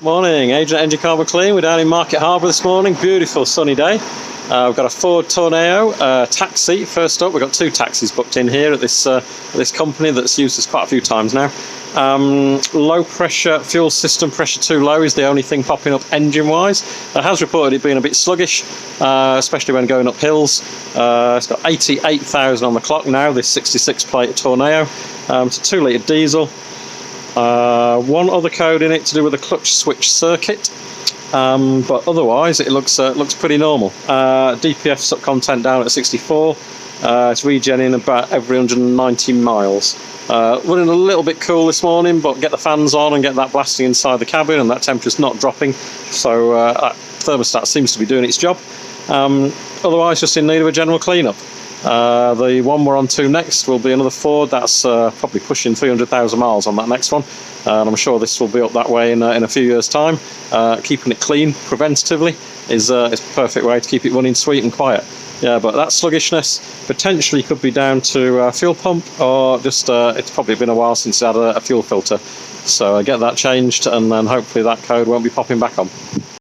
Morning, Agent Engine Carbon Clean. We're down in Market Harbour this morning. Beautiful sunny day. We've got a Ford Tourneo taxi. First up, we've got two taxis booked in here at this company that's used us quite a few times now. Low pressure fuel system, pressure too low is the only thing popping up engine wise. It has reported it being a bit sluggish, especially when going up hills. It's got 88,000 on the clock now, this 66 plate Tourneo. It's a 2 litre diesel. One other code in it to do with the clutch switch circuit, but otherwise it looks pretty normal. DPF suck content down at 64. It's regenerating about every 190 miles. Running a little bit cool this morning, but get the fans on and get that blasting inside the cabin, and that temperature's not dropping, so that thermostat seems to be doing its job. Otherwise, just in need of a general clean-up. The one we're on to next will be another Ford. That's probably pushing 300,000 miles on that next one, and I'm sure this will be up that way in a few years' time. Keeping it clean preventatively is a perfect way to keep it running sweet and quiet. Yeah, but that sluggishness potentially could be down to fuel pump, or just it's probably been a while since I had a fuel filter. So get that changed, and then hopefully that code won't be popping back on.